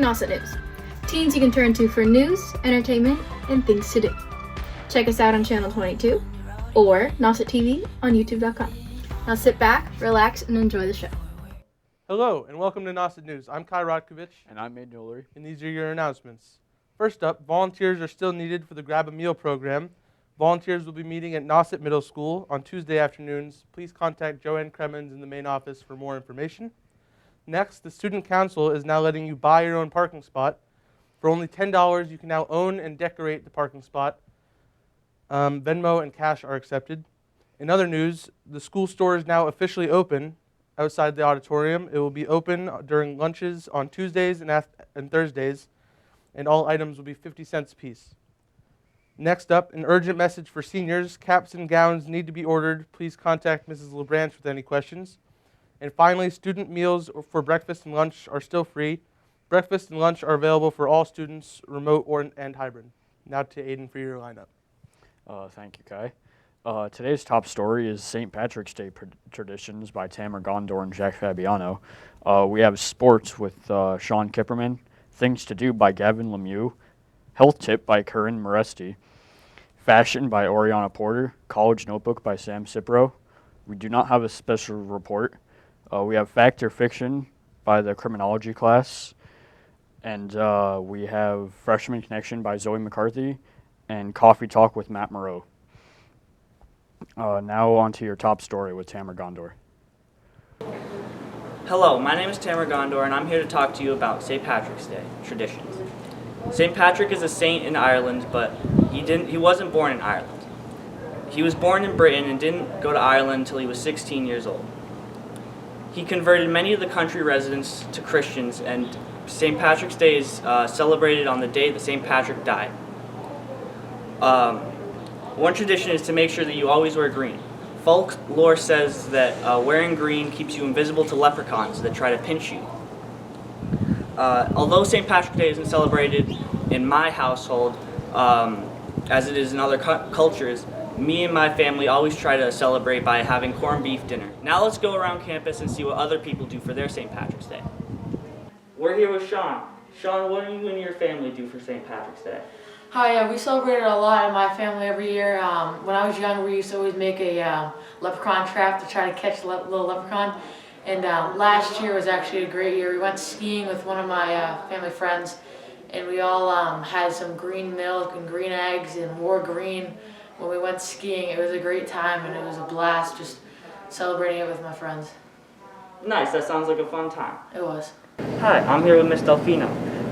Nauset News. Teens you can turn to for news, entertainment, and things to do. Check us out on Channel 22 or Nauset TV on YouTube.com. Now sit back, relax, and enjoy the show. Hello, and welcome to Nauset News. I'm Kai Rodkovich. And I'm Maid Nolery. And these are your announcements. First up, volunteers are still needed for the Grab a Meal program. Volunteers will be meeting at Nauset Middle School on Tuesday afternoons. Please contact Joanne Cremens in the main office for more information. Next, the Student Council is now letting you buy your own parking spot. For only $10, you can now own and decorate the parking spot. Venmo and cash are accepted. In other news, the school store is now officially open outside the auditorium. It will be open during lunches on Tuesdays and Thursdays, and all items will be 50 cents a piece. Next up, an urgent message for seniors. Caps and gowns need to be ordered. Please contact Mrs. LeBranch with any questions. And finally, student meals for breakfast and lunch are still free. Breakfast and lunch are available for all students, remote and hybrid. Now to Aiden for your lineup. Thank you, Kai. Today's top story is St. Patrick's Day Traditions by Tamara Gondor and Jack Fabiano. We have sports with Sean Kipperman, Things to Do by Gavin Lemieux, Health Tip by Corinne Moresti, Fashion by Oriana Porter, College Notebook by Sam Cipro. We do not have a special report. We have Fact or Fiction by the Criminology Class, and we have Freshman Connection by Zoey McCarthy, and Coffee Talk with Matt Moreau. Now on to your top story with Tamara Gondor. Hello, my name is Tamara Gondor, and I'm here to talk to you about St. Patrick's Day traditions. St. Patrick is a saint in Ireland, but he wasn't born in Ireland. He was born in Britain and didn't go to Ireland until he was 16 years old. He converted many of the country residents to Christians, and St. Patrick's Day is celebrated on the day that St. Patrick died. One tradition is to make sure that you always wear green. Folklore says that wearing green keeps you invisible to leprechauns that try to pinch you. Although St. Patrick's Day isn't celebrated in my household, as it is in other cultures, me and my family always try to celebrate by having corned beef dinner. Now let's go around campus and see what other people do for their St. Patrick's Day. We're here with Sean. Sean, what do you and your family do for St. Patrick's Day? Hi, we celebrate it a lot in my family every year. When I was young, we used to always make a leprechaun trap to try to catch the little leprechaun. And last year was actually a great year. We went skiing with one of my family friends, and we all had some green milk and green eggs and wore green when we went skiing. It was a great time, and it was a blast just celebrating it with my friends. Nice, that sounds like a fun time. It was. Hi, I'm here with Miss Delfino.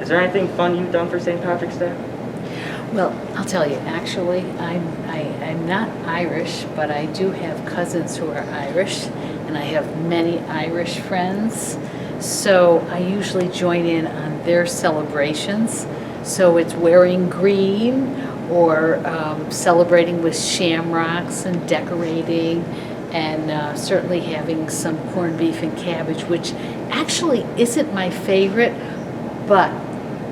Is there anything fun you've done for St. Patrick's Day? Well, I'll tell you, actually, I'm not Irish, but I do have cousins who are Irish, and I have many Irish friends, so I usually join in on their celebrations. So it's wearing green, or celebrating with shamrocks and decorating, and certainly having some corned beef and cabbage, which actually isn't my favorite, but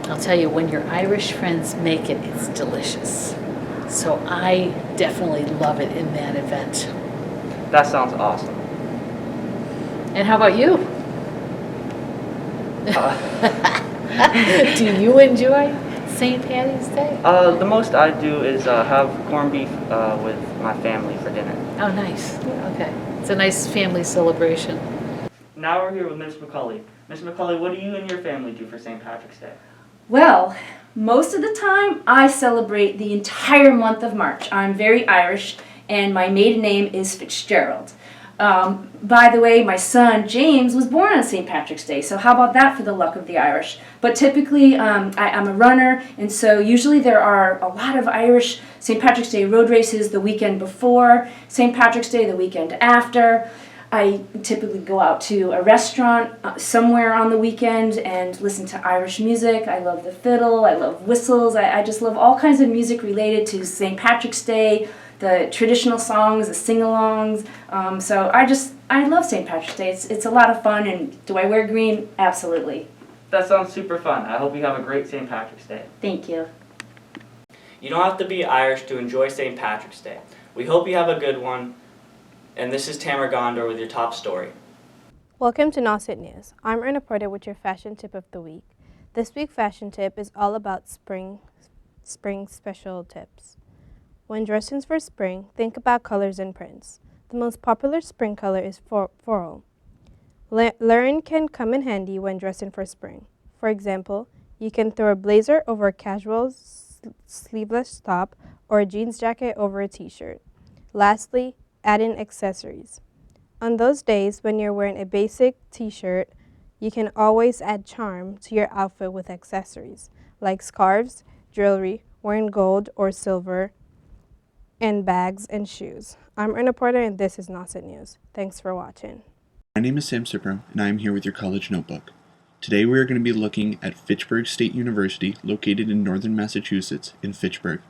I'll tell you, when your Irish friends make it, it's delicious. So I definitely love it in that event. That sounds awesome. And how about you? Do you enjoy St. Patty's Day? The most I do is have corned beef with my family for dinner. Oh, nice. Okay. It's a nice family celebration. Now we're here with Miss McCulley. Miss McCulley, what do you and your family do for St. Patrick's Day? Well, most of the time I celebrate the entire month of March. I'm very Irish, and my maiden name is Fitzgerald. By the way, my son James was born on St. Patrick's Day, so how about that for the luck of the Irish? But typically I'm a runner, and so usually there are a lot of Irish St. Patrick's Day road races the weekend before St. Patrick's Day, the weekend after. I typically go out to a restaurant somewhere on the weekend and listen to Irish music. I love the fiddle, I love whistles, I just love all kinds of music related to St. Patrick's Day, the traditional songs, the sing-alongs. So I love St. Patrick's Day. It's a lot of fun, and do I wear green? Absolutely. That sounds super fun. I hope you have a great St. Patrick's Day. Thank you. You don't have to be Irish to enjoy St. Patrick's Day. We hope you have a good one. And this is Tamara Gondor with your top story. Welcome to Nauset News. I'm Erna Porter with your fashion tip of the week. This week's fashion tip is all about spring special tips. When dressing for spring, think about colors and prints. The most popular spring color is floral. Learn can come in handy when dressing for spring. For example, you can throw a blazer over a casual sleeveless top or a jeans jacket over a t-shirt. Lastly, add in accessories. On those days when you're wearing a basic t-shirt, you can always add charm to your outfit with accessories, like scarves, jewelry, wearing gold or silver, and bags and shoes. I'm Erna Porter, and this is Nauset News. Thanks for watching. My name is Sam Cipro, and I am here with your college notebook. Today we are going to be looking at Fitchburg State University, located in northern Massachusetts in Fitchburg.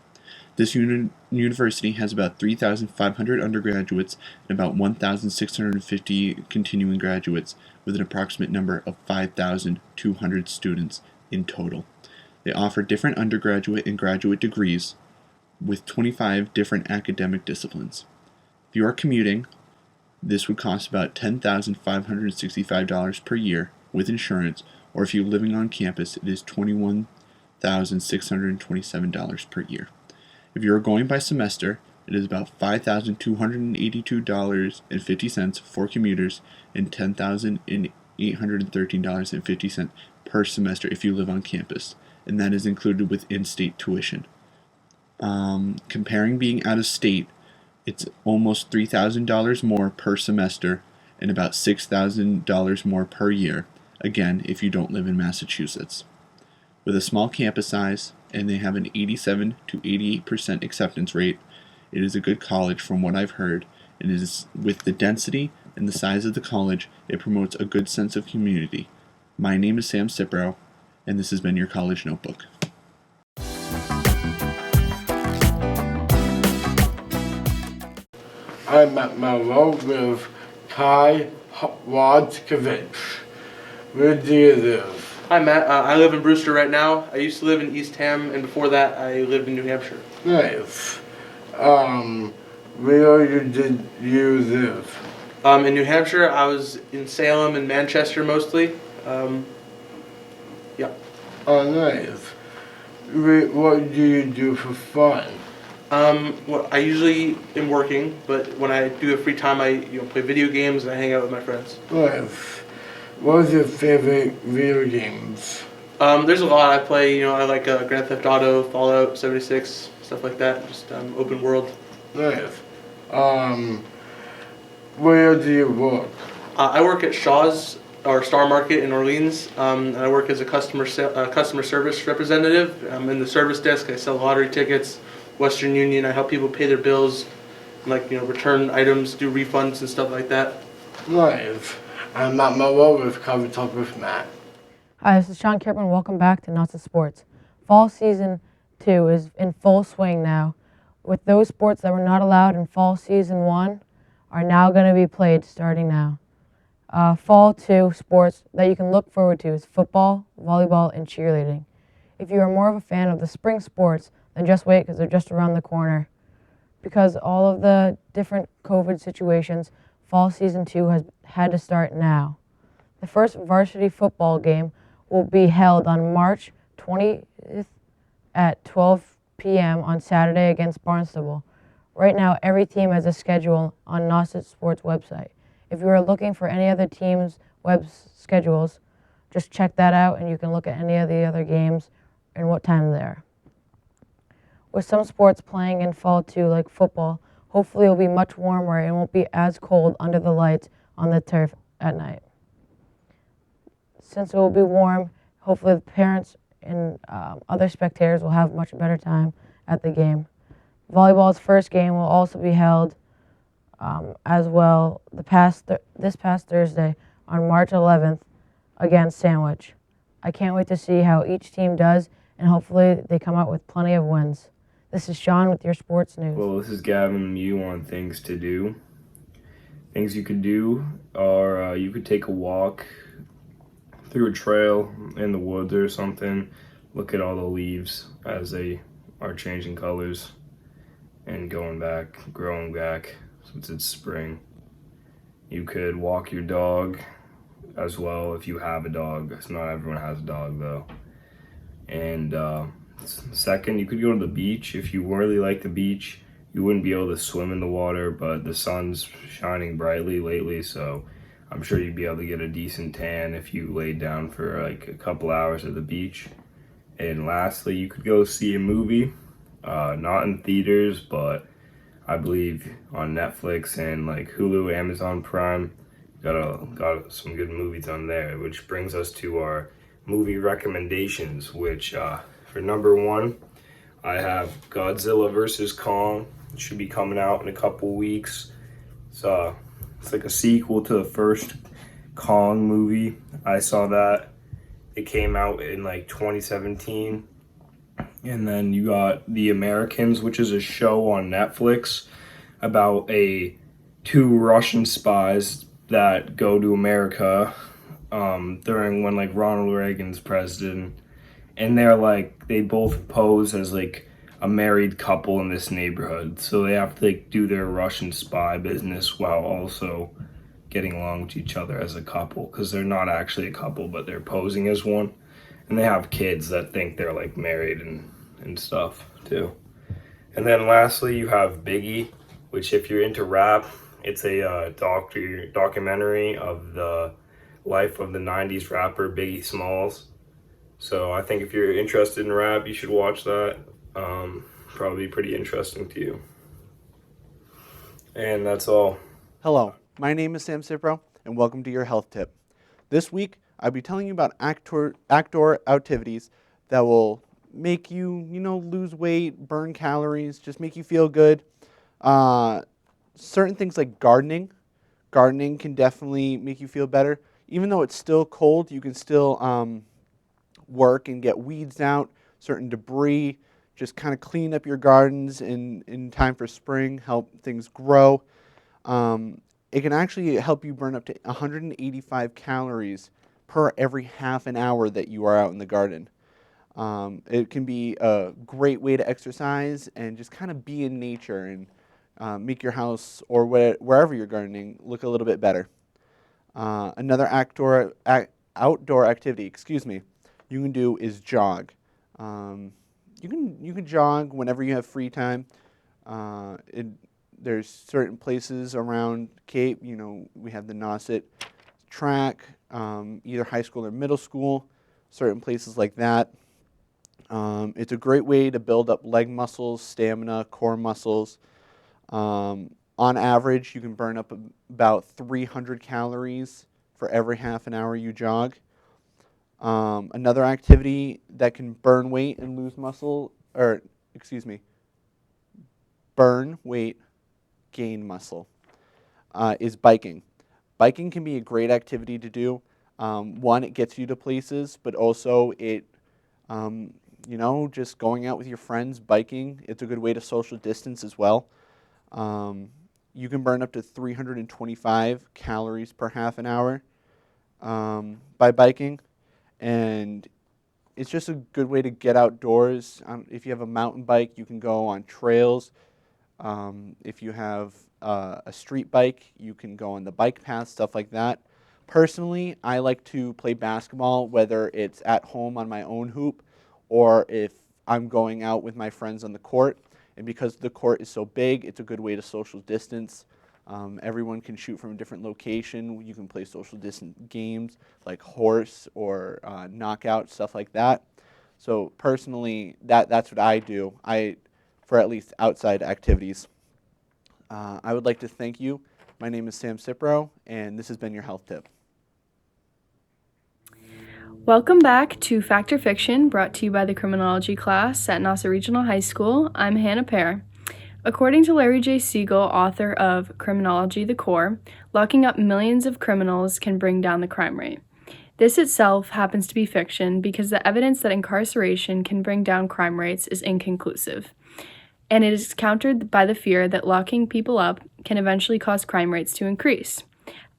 This university has about 3,500 undergraduates and about 1,650 continuing graduates, with an approximate number of 5,200 students in total. They offer different undergraduate and graduate degrees with 25 different academic disciplines. If you are commuting, this would cost about $10,565 per year with insurance, or if you're living on campus, it is $21,627 per year. If you are going by semester, it is about $5,282.50 for commuters and $10,813.50 per semester if you live on campus, and that is included with in-state tuition. Comparing being out of state, it's almost $3,000 more per semester and about $6,000 more per year, again, if you don't live in Massachusetts. With a small campus size, and they have an 87 to 88% acceptance rate, it is a good college from what I've heard, and it is with the density and the size of the college, it promotes a good sense of community. My name is Sam Cipro, and this has been your College Notebook. I'm at my road with Kai Wadkovich. Where do you live? Hi, Matt. I live in Brewster right now. I used to live in Eastham, and before that, I lived in New Hampshire. Nice. Where did you live? In New Hampshire, I was in Salem and Manchester mostly. Yeah. Oh, nice. What do you do for fun? Well, I usually am working, but when I do have free time, I play video games and I hang out with my friends. Nice. What are your favorite video games? There's a lot I play. I like Grand Theft Auto, Fallout 76, stuff like that. Just open world. Nice. Where do you work? I work at Shaw's or Star Market in Orleans. And I work as a customer service representative. I'm in the service desk. I sell lottery tickets. Western Union. I help people pay their bills, return items, do refunds and stuff like that. Nice. I'm at my road with Cover Talk with Matt. Hi, this is Sean Kirkman. Welcome back to Nauset Sports. Fall season 2 is in full swing now, with those sports that were not allowed in fall season 1 are now going to be played starting now. Fall 2 sports that you can look forward to is football, volleyball, and cheerleading. If you are more of a fan of the spring sports, then just wait because they're just around the corner. Because all of the different COVID situations, fall season 2 has had to start now. The first varsity football game will be held on March 20th at 12 p.m. on Saturday against Barnstable. Right now, every team has a schedule on Nauset Sports website. If you are looking for any other teams' web schedules, just check that out and you can look at any of the other games and what time they are. With some sports playing in fall too, like football, hopefully it will be much warmer and won't be as cold under the lights on the turf at night. Since it will be warm, hopefully the parents and other spectators will have much better time at the game. Volleyball's first game will also be held as well this past Thursday on March 11th against Sandwich. I can't wait to see how each team does, and hopefully they come out with plenty of wins. This is Sean with your sports news. Well, this is Gavin. You on things to do. Things you could do are you could take a walk through a trail in the woods or something. Look at all the leaves as they are changing colors and growing back since it's spring. You could walk your dog as well if you have a dog. Not everyone has a dog though. And second, you could go to the beach. If you really like the beach, you wouldn't be able to swim in the water, but the sun's shining brightly lately, so I'm sure you'd be able to get a decent tan if you laid down for like a couple hours at the beach. And lastly, you could go see a movie, not in theaters, but I believe on Netflix and like Hulu, Amazon Prime. Got some good movies on there, which brings us to our movie recommendations, which for number one, I have Godzilla vs. Kong. It should be coming out in a couple weeks. It's like a sequel to the first Kong movie. I saw that. It came out in like 2017. And then you got The Americans, which is a show on Netflix about two Russian spies that go to America during when like Ronald Reagan's president. And they both pose as like a married couple in this neighborhood. So they have to like do their Russian spy business while also getting along with each other as a couple, because they're not actually a couple, but they're posing as one. And they have kids that think they're like married and stuff too. And then lastly, you have Biggie, which if you're into rap, it's a documentary of the life of the 90s rapper Biggie Smalls. So I think if you're interested in rap, you should watch that. Probably pretty interesting to you. And that's all. Hello, my name is Sam Cipro, and welcome to your health tip. This week, I'll be telling you about outdoor activities that will make you, lose weight, burn calories, just make you feel good. Certain things like gardening. Gardening can definitely make you feel better. Even though it's still cold, you can still work and get weeds out, certain debris, just kind of clean up your gardens in time for spring, help things grow. It can actually help you burn up to 185 calories per every half an hour that you are out in the garden. It can be a great way to exercise and just kind of be in nature and make your house or wherever you're gardening look a little bit better. Another outdoor activity, you can do is jog. You can jog whenever you have free time. There's certain places around Cape. We have the Nauset track, either high school or middle school. Certain places like that. It's a great way to build up leg muscles, stamina, core muscles. On average, you can burn up about 300 calories for every half an hour you jog. Another activity that can burn weight and lose muscle, burn weight, gain muscle, is biking. Biking can be a great activity to do. One, it gets you to places, but also it, just going out with your friends, biking, it's a good way to social distance as well. You can burn up to 325 calories per half an hour by biking. And it's just a good way to get outdoors. If you have a mountain bike, you can go on trails. If you have a street bike, you can go on the bike path, stuff like that. Personally, I like to play basketball, whether it's at home on my own hoop or if I'm going out with my friends on the court. And because the court is so big, it's a good way to social distance. Everyone can shoot from a different location. You can play social distance games like horse or knockout, stuff like that. So personally, that's what I do for at least outside activities. I would like to thank you. My name is Sam Cipro, and this has been your health tip. Welcome back to Fact or Fiction, brought to you by the Criminology Class at Nauset Regional High School. I'm Hannah Pear. According to Larry J. Siegel, author of Criminology: The Core, locking up millions of criminals can bring down the crime rate. This itself happens to be fiction because the evidence that incarceration can bring down crime rates is inconclusive, and it is countered by the fear that locking people up can eventually cause crime rates to increase.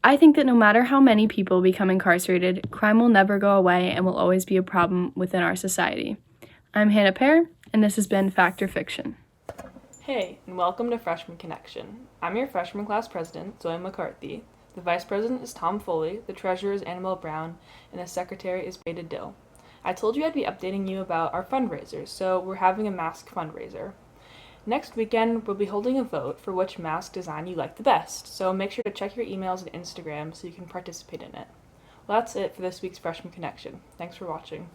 I think that no matter how many people become incarcerated, crime will never go away and will always be a problem within our society. I'm Hannah Pear, and this has been Fact or Fiction. Hey, and welcome to Freshman Connection. I'm your freshman class president, Zoey McCarthy. The vice president is Tom Foley, the treasurer is Annabelle Brown, and the secretary is Beta Dill. I told you I'd be updating you about our fundraisers, so we're having a mask fundraiser. Next weekend, we'll be holding a vote for which mask design you like the best, so make sure to check your emails and Instagram so you can participate in it. Well, that's it for this week's Freshman Connection. Thanks for watching.